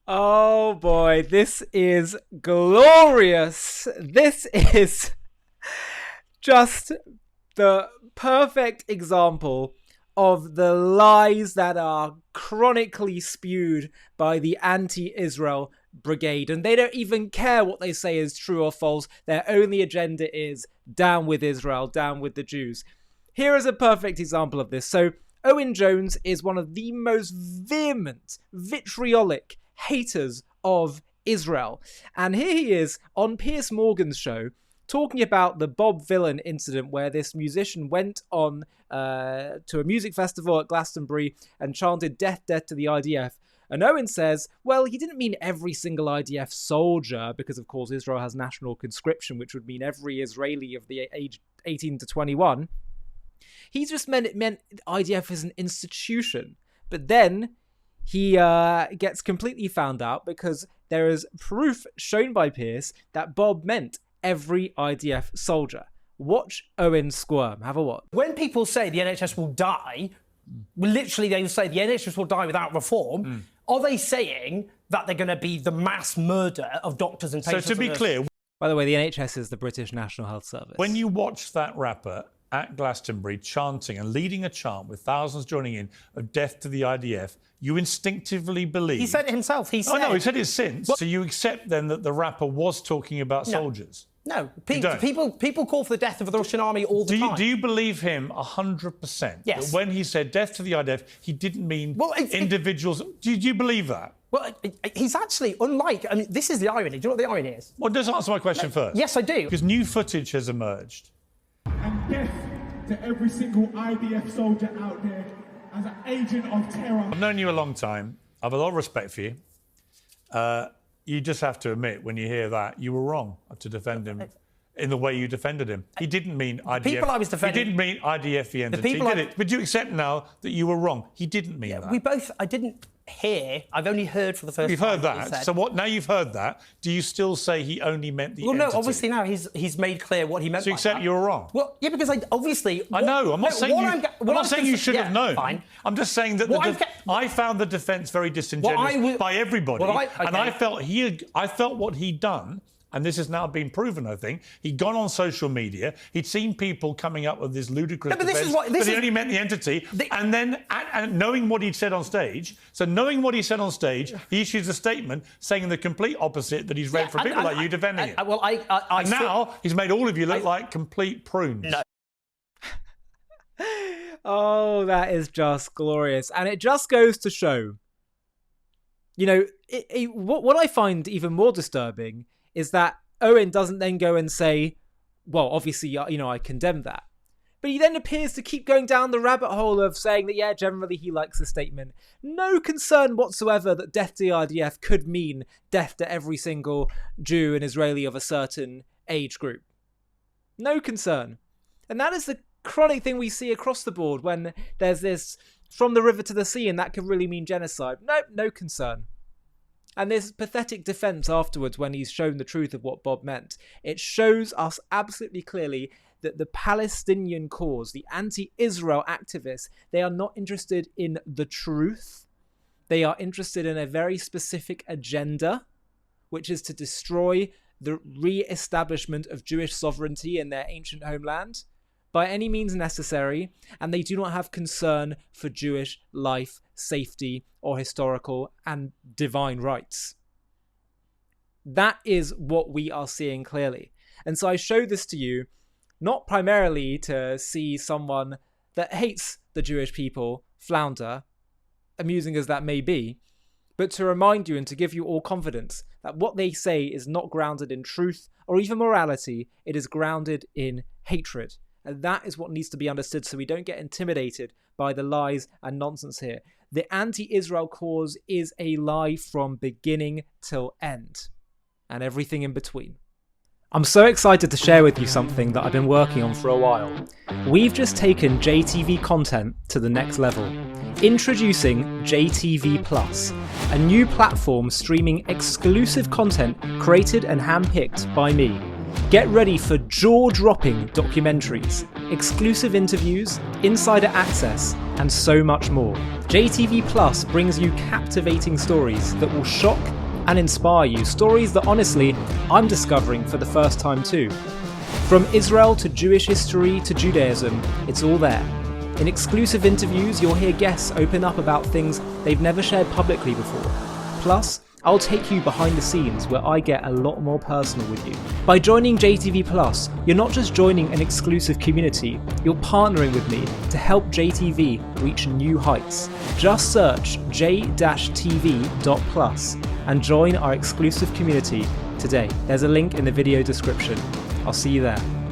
Oh boy, this is glorious. This is just the perfect example of the lies that are chronically spewed by the anti-Israel brigade. And they don't even care what they say is true or false. Their only agenda is down with Israel, down with the Jews. Here is a perfect example of this. So Owen Jones is one of the most vehement, vitriolic haters of Israel. And here he is on Piers Morgan's show talking about the Bob Vylan incident where this musician went on to a music festival at Glastonbury and chanted death, death to the IDF. And Owen says, well, he didn't mean every single IDF soldier, because of course Israel has national conscription, which would mean every Israeli of the age 18 to 21. He just meant IDF as an institution. But then he gets completely found out because there is proof shown by Piers that Bob meant every IDF soldier. Watch Owen squirm. Have a watch. When people say the NHS will die, literally they will say the NHS will die without reform, are they saying that they're going to be the mass murder of doctors and patients? So to be clear... By the way, the NHS is the British National Health Service. When you watch that rapper at Glastonbury chanting and leading a chant with thousands joining in of death to the IDF, you instinctively believe... He said it himself. He said... Oh, no, he said it since. So you accept then that the rapper was talking about soldiers? No. People call for the death of the Russian army all the time. Do you believe him 100%? Yes. That when he said death to the IDF, he didn't mean individuals... Do you believe that? Well, he's actually, unlike... I mean, this is the irony. Do you know what the irony is? Well, just answer my question first. Yes, I do. Because new footage has emerged. And death to every single IDF soldier out there as an agent of terror. I've known you a long time. I have a lot of respect for you. You just have to admit, when you hear that, you were wrong to defend him in the way you defended him. He didn't mean IDF. The people I was defending... He didn't mean IDF, the entity, did it? But you accept now that you were wrong. He didn't mean that. I didn't hear... I've only heard for the first time. You've heard that. So what? Now you've heard that, do you still say he only meant the entity? Well, no, obviously now he's made clear what he meant by that. So you accept you were wrong? Well, yeah, because I know. I'm not saying you should have known. Fine. I'm just saying that I found the defence very disingenuous by everybody. And I felt what he'd done, and this has now been proven, I think. He'd gone on social media. He'd seen people coming up with this ludicrous defence, but he only meant the entity. And then, and knowing what he'd said on stage, he issues a statement saying the complete opposite that he's read from people like you defending it. And now he's made all of you look like complete prunes. No. Oh, that is just glorious. And it just goes to show, you know, what I find even more disturbing is that Owen doesn't then go and say, well, obviously, you know, I condemn that. But he then appears to keep going down the rabbit hole of saying that, yeah, generally he likes the statement. No concern whatsoever that death to the IDF could mean death to every single Jew and Israeli of a certain age group. No concern. And that is the chronic thing we see across the board when there's this from the river to the sea, and that could really mean genocide. Nope, no concern. And this pathetic defence afterwards when he's shown the truth of what Bob meant. It shows us absolutely clearly that the Palestinian cause, the anti-Israel activists, they are not interested in the truth. They are interested in a very specific agenda, which is to destroy the re-establishment of Jewish sovereignty in their ancient homeland by any means necessary, and they do not have concern for Jewish life, safety, or historical and divine rights. That is what we are seeing clearly. And so I show this to you, not primarily to see someone that hates the Jewish people flounder, amusing as that may be, but to remind you and to give you all confidence that what they say is not grounded in truth or even morality, it is grounded in hatred. And that is what needs to be understood so we don't get intimidated by the lies and nonsense here. The anti-Israel cause is a lie from beginning till end, and everything in between. I'm so excited to share with you something that I've been working on for a while. We've just taken JTV content to the next level. Introducing JTV Plus, a new platform streaming exclusive content created and handpicked by me. Get ready for jaw-dropping documentaries, exclusive interviews, insider access, and so much more. JTV Plus brings you captivating stories that will shock and inspire you. Stories that, honestly, I'm discovering for the first time too. From Israel to Jewish history to Judaism, it's all there. In exclusive interviews, you'll hear guests open up about things they've never shared publicly before. Plus, I'll take you behind the scenes where I get a lot more personal with you. By joining JTV Plus, you're not just joining an exclusive community, you're partnering with me to help JTV reach new heights. Just search j-tv.plus and join our exclusive community today. There's a link in the video description. I'll see you there.